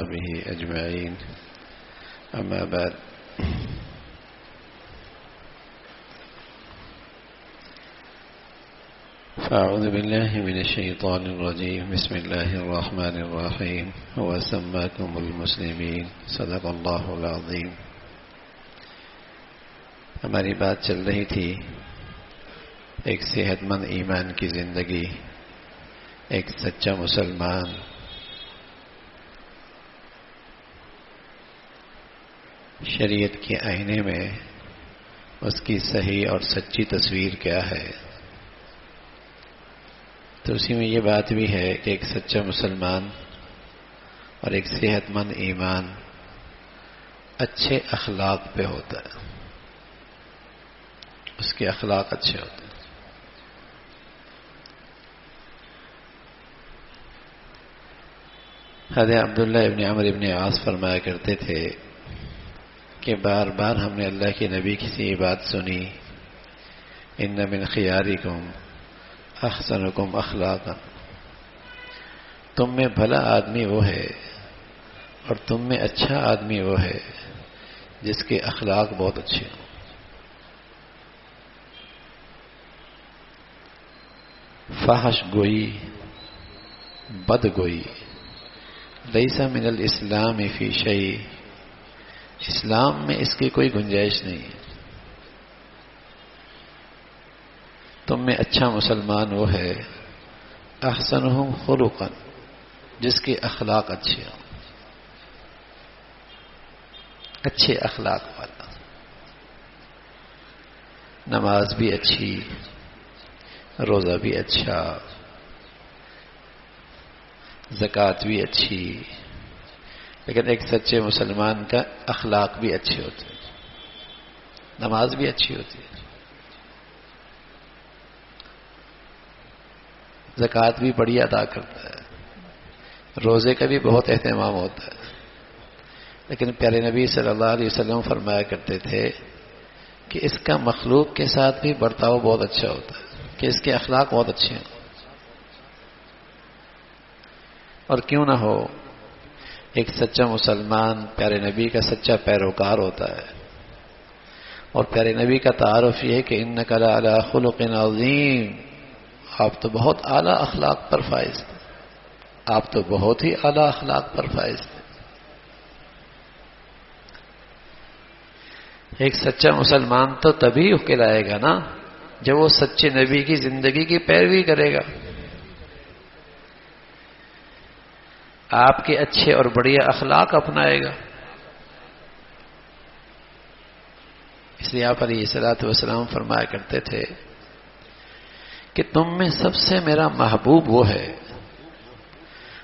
وأصحابه أجمعين أما بعد فأعوذ بالله من الشيطان الرجيم بسم الله الرحمن الرحيم وسماكم المسلمين صدق الله العظيم. ہماری بات چل رہی تھی ایک صحت مند ایمان کی زندگی، ایک سچا مسلمان شریعت کے آئینے میں اس کی صحیح اور سچی تصویر کیا ہے. تو اسی میں یہ بات بھی ہے کہ ایک سچا مسلمان اور ایک صحت مند ایمان اچھے اخلاق پہ ہوتا ہے، اس کے اخلاق اچھے ہوتے ہیں. حضرت عبداللہ ابن عمرو ابن عاص فرمایا کرتے تھے کہ بار بار ہم نے اللہ کے نبی کی سی بات سنی، ان من خیارکم احسنکم اخلاقا، تم میں بھلا آدمی وہ ہے اور تم میں اچھا آدمی وہ ہے جس کے اخلاق بہت اچھے ہوں. فحش گوئی، بد گوئی، لیس من الاسلام فی شیء، اسلام میں اس کی کوئی گنجائش نہیں. تم میں اچھا مسلمان وہ ہے احسنہم خلقا، جس کے اخلاق اچھے ہوں، اچھے اخلاق والا. نماز بھی اچھی، روزہ بھی اچھا، زکوٰۃ بھی اچھی، لیکن ایک سچے مسلمان کا اخلاق بھی اچھے ہوتے ہیں. نماز بھی اچھی ہوتی ہے، زکوٰۃ بھی بڑی ادا کرتا ہے، روزے کا بھی بہت اہتمام ہوتا ہے. لیکن پیارے نبی صلی اللہ علیہ وسلم فرمایا کرتے تھے کہ اس کا مخلوق کے ساتھ بھی برتاؤ بہت اچھا ہوتا ہے، کہ اس کے اخلاق بہت اچھے ہیں. اور کیوں نہ ہو، ایک سچا مسلمان پیارے نبی کا سچا پیروکار ہوتا ہے. اور پیارے نبی کا تعارف یہ ہے کہ انک لعلی خلق عظیم، آپ تو بہت اعلیٰ اخلاق پر فائز تھے، آپ تو بہت ہی اعلیٰ اخلاق پر فائز تھے. ایک سچا مسلمان تو تبھی کہلائے گا نا جب وہ سچے نبی کی زندگی کی پیروی کرے گا، آپ کے اچھے اور بڑھیا اخلاق اپنائے گا. اس لیے آپ علیہ الصلوۃ والسلام فرمایا کرتے تھے کہ تم میں سب سے میرا محبوب وہ ہے،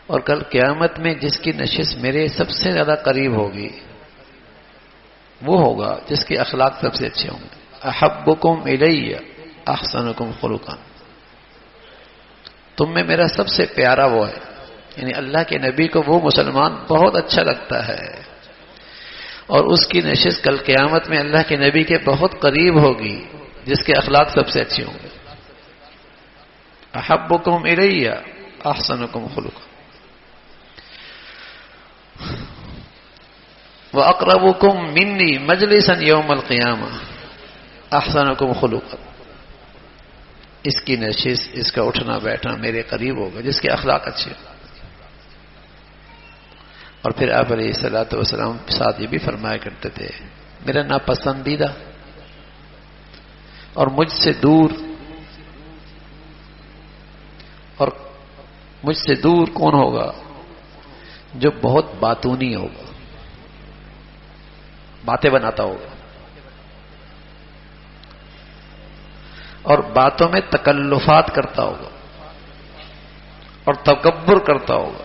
اور کل قیامت میں جس کی نشست میرے سب سے زیادہ قریب ہوگی وہ ہوگا جس کے اخلاق سب سے اچھے ہوں گے. احبکم الی احسنکم خلقا، تم میں میرا سب سے پیارا وہ ہے، یعنی اللہ کے نبی کو وہ مسلمان بہت اچھا لگتا ہے، اور اس کی نشست کل قیامت میں اللہ کے نبی کے بہت قریب ہوگی جس کے اخلاق سب سے اچھے ہوں گے. احبکم الی احسنکم خلقا واقربکم منی مجلسا یوم القیامہ احسنکم خلقا، اس کی نشست، اس کا اٹھنا بیٹھنا میرے قریب ہوگا جس کے اخلاق اچھے ہوں. اور پھر آپ علیہ الصلوۃ والسلام ساتھ یہ بھی فرمایا کرتے تھے میرا ناپسندیدہ اور مجھ سے دور، اور مجھ سے دور کون ہوگا؟ جو بہت باتونی ہوگا، باتیں بناتا ہوگا اور باتوں میں تکلفات کرتا ہوگا اور تکبر کرتا ہوگا.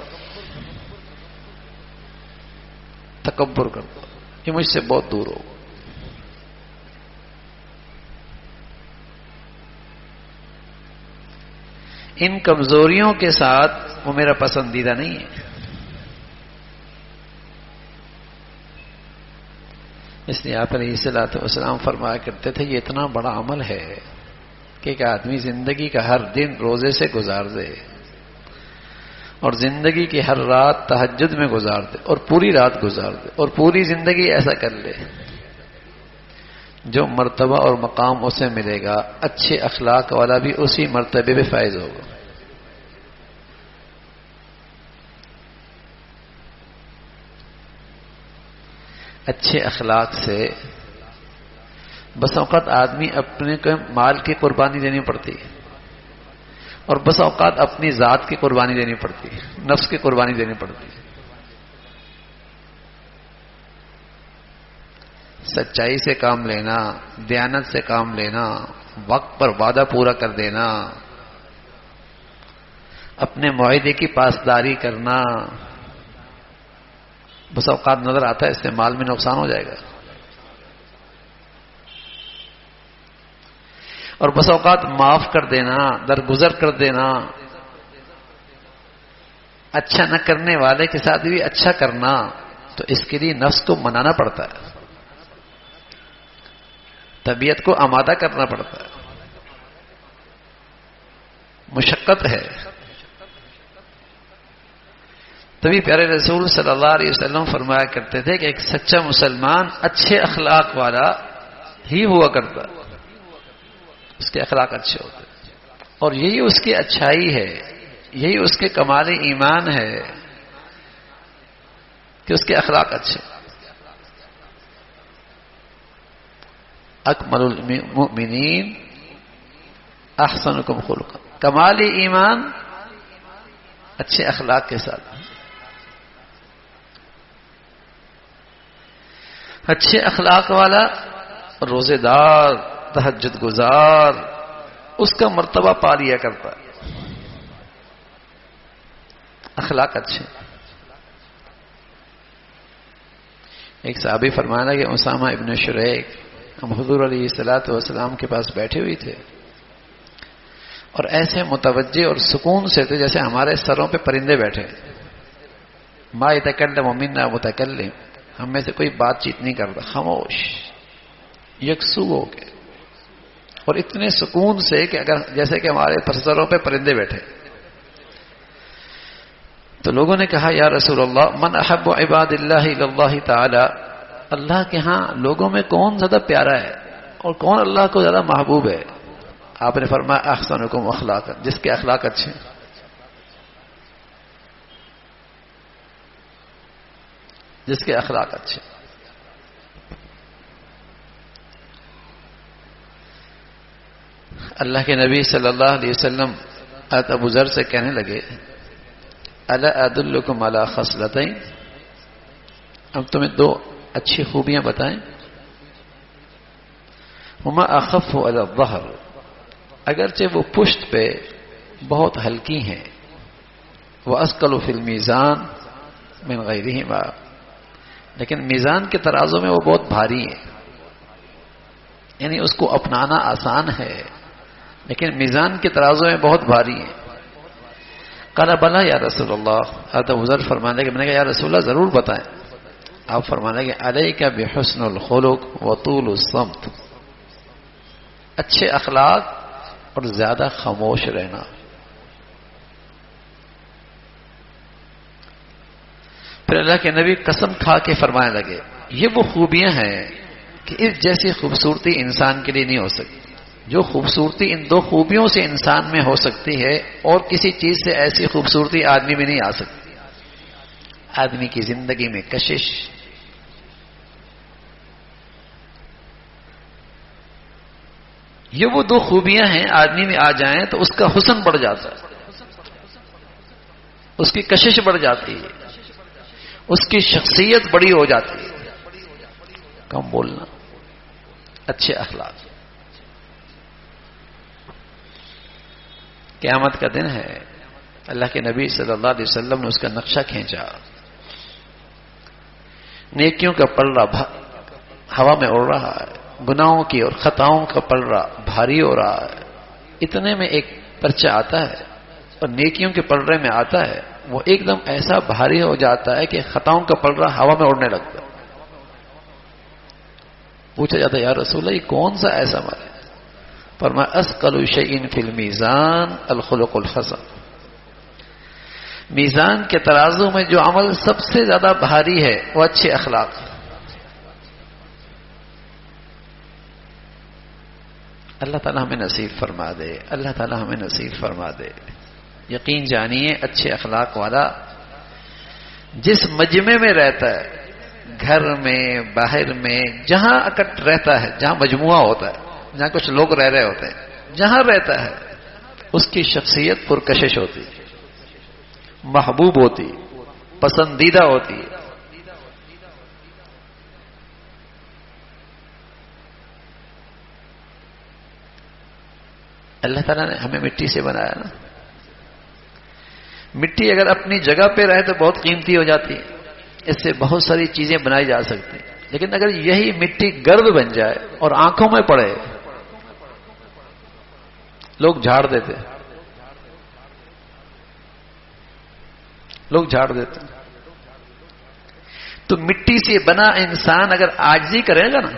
تکبر کرتا، یہ مجھ سے بہت دور ہوگا. ان کمزوریوں کے ساتھ وہ میرا پسندیدہ نہیں ہے. اس لیے آپ علیہ الصلوۃ والسلام فرمایا کرتے تھے یہ اتنا بڑا عمل ہے کہ ایک آدمی زندگی کا ہر دن روزے سے گزار دے اور زندگی کی ہر رات تہجد میں گزار دے اور پوری رات گزار دے اور پوری زندگی ایسا کر لے، جو مرتبہ اور مقام اسے ملے گا اچھے اخلاق والا بھی اسی مرتبے پہ فائز ہوگا۔ اچھے اخلاق سے بس اوقات آدمی اپنے مال کی قربانی دینی پڑتی ہے، اور بس اوقات اپنی ذات کی قربانی دینی پڑتی ہے، نفس کی قربانی دینی پڑتی ہے۔ سچائی سے کام لینا، دیانت سے کام لینا، وقت پر وعدہ پورا کر دینا، اپنے معاہدے کی پاسداری کرنا، بس اوقات نظر آتا ہے اس سے مال میں نقصان ہو جائے گا، اور بس اوقات معاف کر دینا، درگزر کر دینا، اچھا نہ کرنے والے کے ساتھ بھی اچھا کرنا، تو اس کے لیے نفس کو منانا پڑتا ہے، طبیعت کو آمادہ کرنا پڑتا ہے، مشقت ہے۔ تبھی پیارے رسول صلی اللہ علیہ وسلم فرمایا کرتے تھے کہ ایک سچا مسلمان اچھے اخلاق والا ہی ہوا کرتا، اس کے اخلاق اچھے ہوتے، اور یہی اس کی اچھائی ہے، یہی اس کے کمال ایمان ہے کہ اس کے اخلاق اچھے۔ اکمل المؤمنین احسنکم خلقا، کمال ایمان اچھے اخلاق کے ساتھ۔ اچھے اخلاق والا روزے دار، تہجد گزار، اس کا مرتبہ پا لیا کرتا ہے، اخلاق اچھے۔ ایک صحابی فرمایا کہ اسامہ ابن شریک ہم حضور علیہ الصلوۃ والسلام کے پاس بیٹھے ہوئے تھے، اور ایسے متوجہ اور سکون سے تھے جیسے ہمارے سروں پہ پرندے بیٹھے، ما یتکلم منا متکلم، ہم میں سے کوئی بات چیت نہیں کرتا، خاموش یکسو ہو کے، اور اتنے سکون سے کہ اگر جیسے کہ ہمارے سروں پہ پرندے بیٹھے۔ تو لوگوں نے کہا یا رسول اللہ من احب عباد اللہ الی اللہ تعالی، اللہ کے ہاں لوگوں میں کون زیادہ پیارا ہے اور کون اللہ کو زیادہ محبوب ہے؟ آپ نے فرمایا احسنکم اخلاقا، جس کے اخلاق اچھے، جس کے اخلاق اچھے۔ اللہ کے نبی صلی اللہ علیہ وسلم حضرت ابو ذر سے کہنے لگے الا ادلکم علی خصلتین، اب تمہیں دو اچھی خوبیاں بتائیں، ہما اخف علی الظہر، اگرچہ وہ پشت پہ بہت ہلکی ہیں، واثقل فی المیزان من غیرہما، لیکن میزان کے ترازو میں وہ بہت بھاری ہیں، یعنی اس کو اپنانا آسان ہے لیکن میزان کے ترازو میں بہت بھاری ہیں۔ قال بلا یا رسول اللہ، حضرت ابو ذر فرمانے لگے، میں نے کہا یا رسول اللہ ضرور بتائیں۔ آپ فرمانے لگے علیک بحسن الخلق وطول الصمت، اچھے اخلاق اور زیادہ خاموش رہنا۔ پھر اللہ کے نبی قسم کھا کے فرمانے لگے یہ وہ خوبیاں ہیں کہ اس جیسی خوبصورتی انسان کے لیے نہیں ہو سکتی، جو خوبصورتی ان دو خوبیوں سے انسان میں ہو سکتی ہے اور کسی چیز سے ایسی خوبصورتی آدمی میں نہیں آ سکتی۔ آدمی کی زندگی میں کشش، یہ وہ دو خوبیاں ہیں آدمی میں آ جائیں تو اس کا حسن بڑھ جاتا ہے، اس کی کشش بڑھ جاتی ہے، اس کی شخصیت بڑی ہو جاتی ہے۔ کم بولنا، اچھے اخلاق۔ قیامت کا دن ہے، اللہ کے نبی صلی اللہ علیہ وسلم نے اس کا نقشہ کھینچا، نیکیوں کا پلڑا ہوا میں اڑ رہا ہے، گناہوں کی اور خطاؤں کا پلڑا بھاری ہو رہا ہے۔ اتنے میں ایک پرچہ آتا ہے اور نیکیوں کے پلڑے میں آتا ہے، وہ ایک دم ایسا بھاری ہو جاتا ہے کہ خطاؤں کا پلڑا ہوا میں اڑنے لگتا ہے۔ پوچھا جاتا ہے یا رسول اللہ یہ کون سا ایسا مال ہے؟ فرمایا اثقل شیء فی المیزان الخلق الحسن، میزان کے ترازو میں جو عمل سب سے زیادہ بھاری ہے وہ اچھے اخلاق. اللہ تعالیٰ ہمیں نصیب فرما دے، اللہ تعالیٰ ہمیں نصیب فرما دے. یقین جانیے اچھے اخلاق والا جس مجمع میں رہتا ہے، گھر میں باہر میں جہاں اکٹھ رہتا ہے، جہاں مجموعہ ہوتا ہے، جہاں کچھ لوگ رہ رہے ہوتے ہیں، جہاں رہتا ہے اس کی شخصیت پرکشش ہوتی، محبوب ہوتی، پسندیدہ ہوتی. اللہ تعالیٰ نے ہمیں مٹی سے بنایا نا. مٹی اگر اپنی جگہ پہ رہے تو بہت قیمتی ہو جاتی ہے، اس سے بہت ساری چیزیں بنائی جا سکتی ہیں. لیکن اگر یہی مٹی گرد بن جائے اور آنکھوں میں پڑے، لوگ جھاڑ دیتے، لوگ جھاڑ دیتے. تو مٹی سے بنا انسان اگر عاجزی کرے گا نا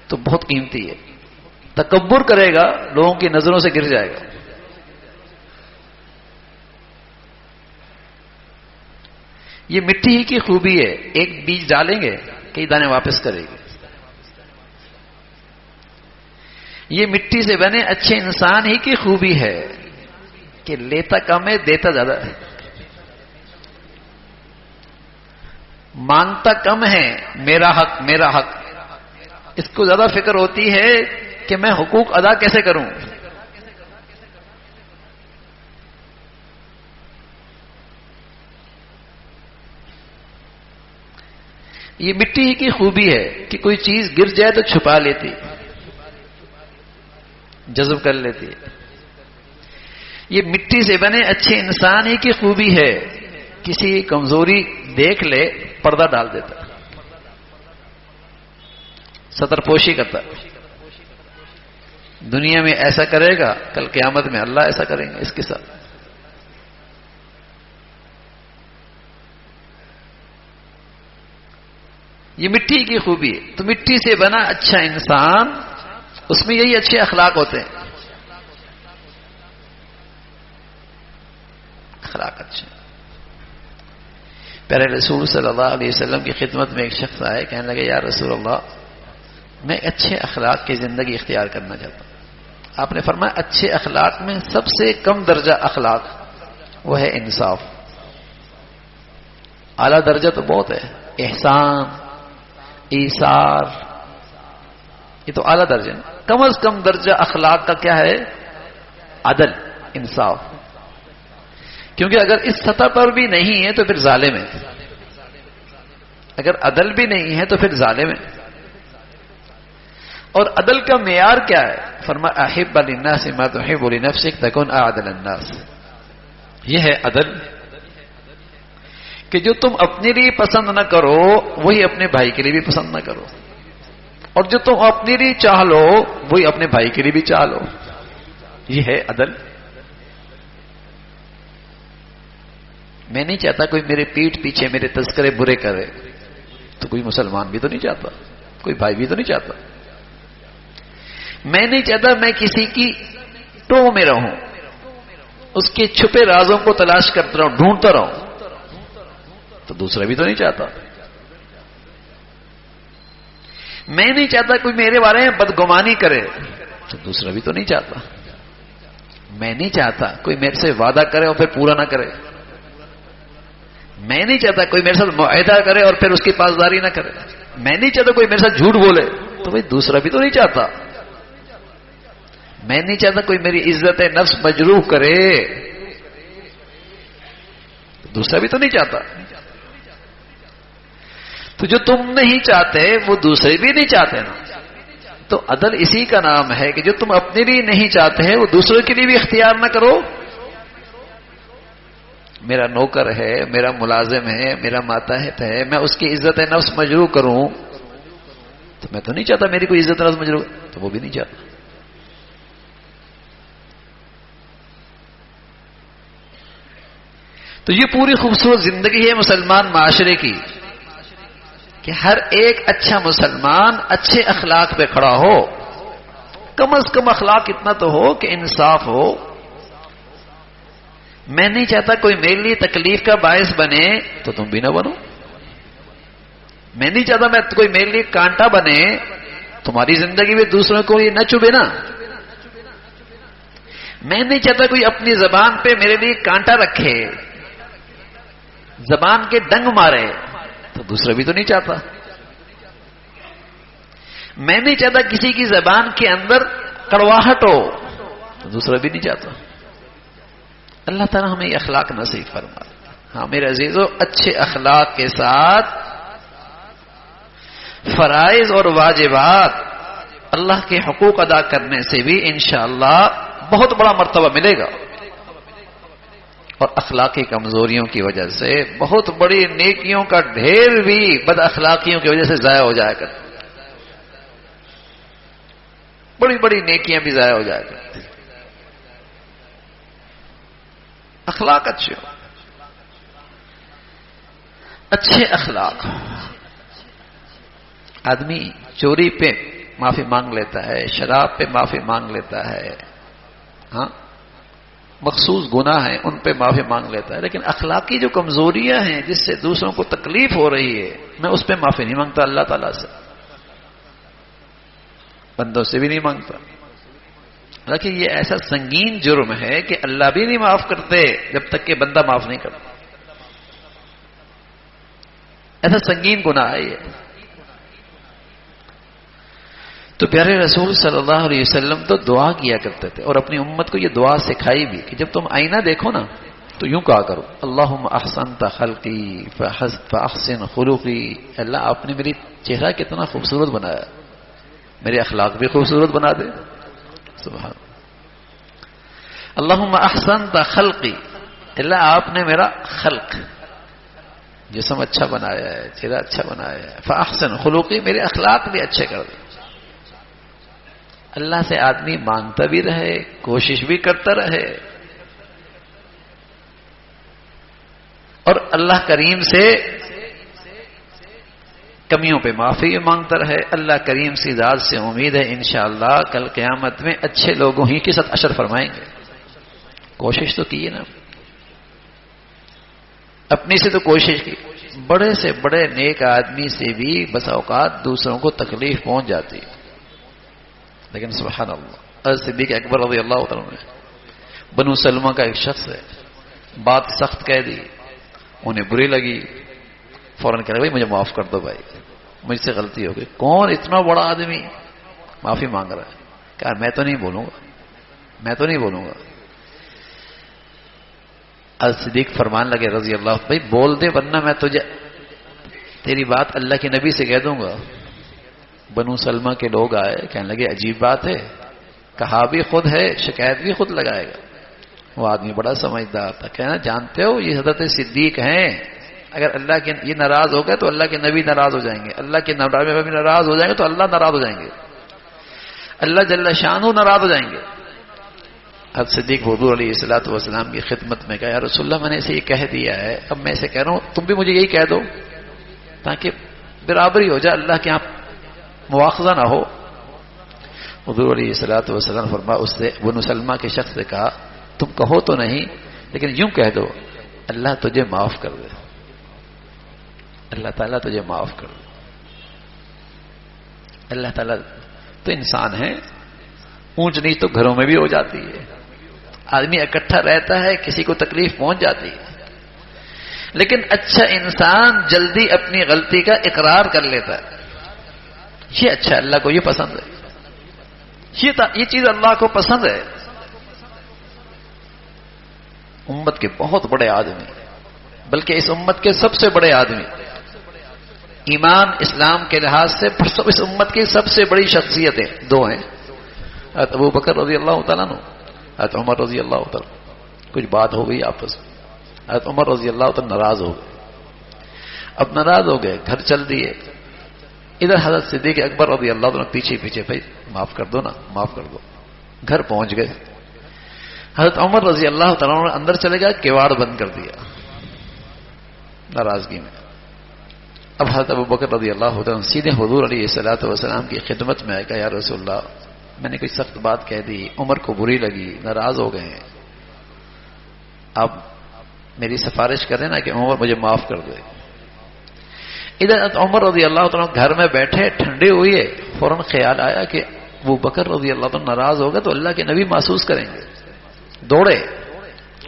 تو بہت قیمتی ہے. تکبر کرے گا لوگوں کی نظروں سے گر جائے گا. یہ مٹی ہی کی خوبی ہے، ایک بیج ڈالیں گے کئی دانے واپس کرے گی. یہ مٹی سے بنے اچھے انسان ہی کی خوبی ہے کہ لیتا کم ہے دیتا زیادہ ہے، مانگتا کم ہے، میرا حق میرا حق. اس کو زیادہ فکر ہوتی ہے کہ میں حقوق ادا کیسے کروں. یہ مٹی ہی کی خوبی ہے کہ کوئی چیز گر جائے تو چھپا لیتی، جذب کر لیتی. یہ مٹی سے بنے اچھے انسان ہی کی خوبی ہے، کسی کمزوری دیکھ لے پردہ ڈال دیتا، ستر پوشی کرتا. دنیا میں ایسا کرے گا، کل قیامت میں اللہ ایسا کریں گے اس کے ساتھ. یہ مٹی کی خوبی ہے. تو مٹی سے بنا اچھا انسان، اس میں یہی اچھے اخلاق ہوتے ہیں. اخلاق اچھے. پیارے رسول صلی اللہ علیہ وسلم کی خدمت میں ایک شخص آئے، کہنے لگے یا رسول اللہ میں اچھے اخلاق کی زندگی اختیار کرنا چاہتا ہوں. آپ نے فرمایا اچھے اخلاق میں سب سے کم درجہ اخلاق وہ ہے انصاف. اعلیٰ درجہ تو بہت ہے، احسان، ایثار، یہ تو اعلیٰ درجہ. کم از کم درجہ اخلاق کا کیا ہے؟ عدل، انصاف. کیونکہ اگر اس سطح پر بھی نہیں ہے تو پھر ظالم ہے، اگر عدل بھی نہیں ہے تو پھر ظالم ہے. اور عدل کا معیار کیا ہے؟ فرمایا احب للناس ما تحب لنفسك تكن اعدل الناس. یہ ہے عدل کہ جو تم اپنے لیے پسند نہ کرو وہی اپنے بھائی کے لیے بھی پسند نہ کرو، اور جو تم اپنے لیے چاہ لو وہی اپنے بھائی کے لیے بھی چاہ لو. یہ ہے عدل. میں نہیں چاہتا کوئی میرے پیٹھ پیچھے میرے تذکرے برے کرے، تو کوئی مسلمان بھی تو نہیں چاہتا، کوئی بھائی بھی تو نہیں چاہتا. میں نہیں چاہتا میں کسی کی ٹو میں رہوں، اس کے چھپے رازوں کو تلاش کرتا رہوں، ڈھونڈتا رہوں، تو دوسرا بھی تو نہیں چاہتا. میں نہیں چاہتا کوئی میرے بارے میں بدگمانی کرے، تو دوسرا بھی تو نہیں چاہتا. میں نہیں چاہتا کوئی میرے سے وعدہ کرے اور پھر پورا نہ کرے. میں نہیں چاہتا کوئی میرے ساتھ معاہدہ کرے اور پھر اس کی پاسداری نہ کرے. میں نہیں چاہتا کوئی میرے ساتھ جھوٹ بولے، تو بھائی دوسرا بھی تو نہیں چاہتا. میں نہیں چاہتا کوئی میری عزت نفس مجروح کرے، دوسرا بھی تو نہیں چاہتا. تو جو تم نہیں چاہتے وہ دوسرے بھی نہیں چاہتے نا. تو عدل اسی کا نام ہے کہ جو تم اپنے لیے نہیں چاہتے ہیں وہ دوسروں کے لیے بھی اختیار نہ کرو. میرا نوکر ہے، میرا ملازم ہے، میرا ماتحت ہے، میں اس کی عزت نفس مجروح کروں، تو میں تو نہیں چاہتا میری کوئی عزت نفس مجروح، تو وہ بھی نہیں چاہتا. تو یہ پوری خوبصورت زندگی ہے مسلمان معاشرے کی کہ ہر ایک اچھا مسلمان اچھے اخلاق پہ کھڑا ہو. کم از کم اخلاق اتنا تو ہو کہ انصاف ہو، میں نہیں چاہتا کوئی میرے لیے تکلیف کا باعث بنے تو تم بھی نہ بنو. میں نہیں چاہتا میں کوئی میرے لیے کانٹا بنے، تمہاری زندگی میں دوسروں کو یہ نہ چبھے نا. میں نہیں چاہتا کوئی اپنی زبان پہ میرے لیے کانٹا رکھے، زبان کے ڈنگ مارے، تو دوسرا بھی تو نہیں چاہتا. میں نہیں چاہتا کسی کی زبان کے اندر کڑواہٹ ہو، تو دوسرا بھی نہیں چاہتا. اللہ تعالیٰ ہمیں اخلاق نصیب فرما. ہاں میرے عزیزو، اچھے اخلاق کے ساتھ فرائض اور واجبات، اللہ کے حقوق ادا کرنے سے بھی انشاءاللہ بہت بڑا مرتبہ ملے گا، اور اخلاقی کمزوریوں کی وجہ سے بہت بڑی نیکیوں کا ڈھیر بھی بد اخلاقیوں کی وجہ سے ضائع ہو جائے گا. بڑی بڑی نیکیاں بھی ضائع ہو جائے گا. اخلاق اچھے ہو، اچھے اخلاق. آدمی چوری پہ معافی مانگ لیتا ہے، شراب پہ معافی مانگ لیتا ہے، ہاں مخصوص گناہ ہیں ان پہ معافی مانگ لیتا ہے، لیکن اخلاقی جو کمزوریاں ہیں جس سے دوسروں کو تکلیف ہو رہی ہے، میں اس پہ معافی نہیں مانگتا اللہ تعالیٰ سے، بندوں سے بھی نہیں مانگتا. لیکن یہ ایسا سنگین جرم ہے کہ اللہ بھی نہیں معاف کرتے جب تک کہ بندہ معاف نہیں کرتا. ایسا سنگین گناہ ہے یہ. تو پیارے رسول صلی اللہ علیہ وسلم تو دعا کیا کرتے تھے، اور اپنی امت کو یہ دعا سکھائی بھی کہ جب تم آئینہ دیکھو نا تو یوں کہا کرو، اللہم احسنت خلقی فاحسن خلقی. اللہ آپ نے میری چہرہ کتنا خوبصورت بنایا، میرے اخلاق بھی خوبصورت بنا دے. سبحان اللہم احسنت خلقی. اللہ آپ نے میرا خلق، جسم اچھا بنایا ہے، چہرہ اچھا بنایا ہے. فاحسن خلقی، میرے اخلاق بھی اچھے کر دے. اللہ سے آدمی مانگتا بھی رہے، کوشش بھی کرتا رہے، اور اللہ کریم سے کمیوں پہ معافی مانگتا رہے. اللہ کریم سی ذات سے امید ہے انشاءاللہ کل قیامت میں اچھے لوگوں ہی کے ساتھ اشر فرمائیں گے. کوشش تو کی ہے نا، اپنی سے تو کوشش کی. بڑے سے بڑے نیک آدمی سے بھی بس اوقات دوسروں کو تکلیف پہنچ جاتی ہے، لیکن سبحان اللہ صدیق اکبر رضی اللہ تعالیٰ نے بنو سلمہ کا ایک شخص ہے، بات سخت کہہ دی، انہیں بری لگی، فوراً کہہ رہے بھائی مجھے معاف کر دو، بھائی مجھ سے غلطی ہو گئی. کون اتنا بڑا آدمی معافی مانگ رہا ہے؟ کہا میں تو نہیں بولوں گا، میں تو نہیں بولوں گا. صدیق فرمان لگے رضی اللہ، بھائی بول دے ورنہ میں تجھے تیری بات اللہ کے نبی سے کہہ دوں گا. بنو سلمہ کے لوگ آئے، کہنے لگے عجیب بات ہے، کہا بھی خود ہے، شکایت بھی خود لگائے گا. وہ آدمی بڑا سمجھدار تھا، کہنا جانتے ہو یہ حضرت صدیق ہیں، اگر اللہ کے یہ ناراض ہو گئے تو اللہ کے نبی ناراض ہو جائیں گے، اللہ کے نبی ناراض ہو جائیں گے تو اللہ ناراض ہو جائیں گے، اللہ جل شانہ ناراض ہو جائیں گے. اب صدیق حضور علیہ الصلوۃ والسلام کی خدمت میں کہا یا رسول اللہ میں نے اسے یہ کہہ دیا ہے، اب میں اسے کہہ رہا ہوں تم بھی مجھے یہی کہہ دو تاکہ برابری ہو جائے، اللہ کے یہاں مواخذہ نہ ہو. حضور علیہ الصلوۃ والسلام فرما اس سے بنو سلمہ کے شخص سے کہا تم کہو تو نہیں لیکن یوں کہہ دو اللہ تجھے معاف کر دے، اللہ تعالیٰ تجھے معاف کر دے. اللہ تعالیٰ تو انسان ہے، اونچ نیچ تو گھروں میں بھی ہو جاتی ہے، آدمی اکٹھا رہتا ہے کسی کو تکلیف پہنچ جاتی ہے، لیکن اچھا انسان جلدی اپنی غلطی کا اقرار کر لیتا ہے. یہ اچھا، اللہ کو یہ پسند ہے، یہ چیز اللہ کو پسند ہے. امت کے بہت بڑے آدمی، بلکہ اس امت کے سب سے بڑے آدمی، ایمان اسلام کے لحاظ سے اس امت کی سب سے بڑی شخصیتیں دو ہیں، حضرت ابو بکر رضی اللہ تعالیٰ عنہ، حضرت عمر رضی اللہ تعالیٰ. کچھ بات ہو گئی آپس میں، حضرت عمر رضی اللہ تعالیٰ ناراض ہو گئے. اب ناراض ہو گئے، گھر چل دیے. ادھر حضرت صدیق اکبر رضی اللہ عنہ پیچھے پیچھے بھائی معاف کر دو نا، معاف کر دو. گھر پہنچ گئے. حضرت عمر رضی اللہ تعالیٰ عنہ اندر چلے گئے، کیواڑ بند کر دیا ناراضگی میں. اب حضرت ابو بکر رضی اللہ عنہ سیدھے حضور علیہ الصلوۃ والسلام کی خدمت میں آئے گا، یا رسول اللہ میں نے کوئی سخت بات کہہ دی، عمر کو بری لگی، ناراض ہو گئے ہیں. آپ میری سفارش کریں نا کہ عمر مجھے معاف کر دے. ادھر عمر رضی اللہ تعالیٰ گھر میں بیٹھے ٹھنڈے ہوئے, فوراً خیال آیا کہ ابو بکر رضی اللہ عنہ ناراض ہوگا تو اللہ کے نبی محسوس کریں گے. دوڑے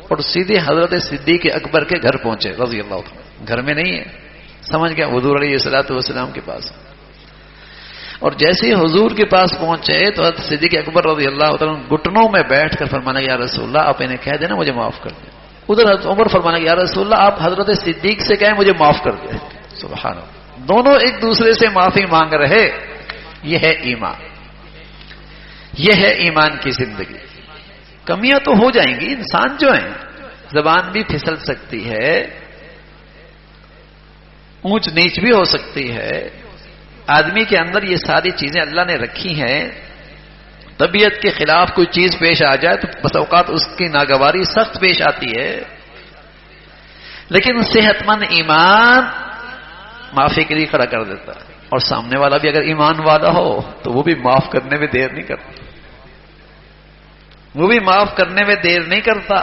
اور سیدھے حضرت صدیق اکبر کے گھر پہنچے رضی اللہ عنہ. گھر میں نہیں ہے, سمجھ گیا حضور علیہ الصلوۃ والسلام کے پاس. اور جیسے ہی حضور کے پاس پہنچے تو حضرت صدیق اکبر رضی اللہ عنہ گھٹنوں میں بیٹھ کر فرمانا یا رسول اللہ آپ انہیں کہہ دینا مجھے معاف کر دیں. ادھر حضرت عمر فرمانا یا رسول اللہ آپ حضرت صدیق سے کہیں مجھے معاف کر دیں. سبحان اللہ, دونوں ایک دوسرے سے معافی مانگ رہے. یہ ہے ایمان, یہ ہے ایمان کی زندگی. کمیاں تو ہو جائیں گی, انسان جو ہیں زبان بھی پھسل سکتی ہے, اونچ نیچ بھی ہو سکتی ہے. آدمی کے اندر یہ ساری چیزیں اللہ نے رکھی ہیں. طبیعت کے خلاف کوئی چیز پیش آ جائے تو بس اوقات اس کی ناگواری سخت پیش آتی ہے, لیکن صحت مند ایمان معافی کے لیے کھڑا کر دیتا ہے. اور سامنے والا بھی اگر ایمان والا ہو تو وہ بھی معاف کرنے میں دیر نہیں کرتا, وہ بھی معاف کرنے میں دیر نہیں کرتا.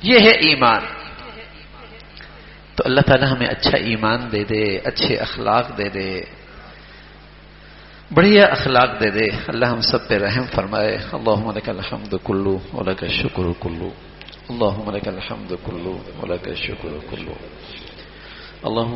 یہ ہے ایمان. تو اللہ تعالیٰ ہمیں اچھا ایمان دے دے, اچھے اخلاق دے دے, بڑھیا اخلاق دے دے. اللہ ہم سب پہ رحم فرمائے. اللہم لک الحمد کلو ولک الشکر کلو. اللہم لک الحمد کلو ولک الشکر کلو. اللہم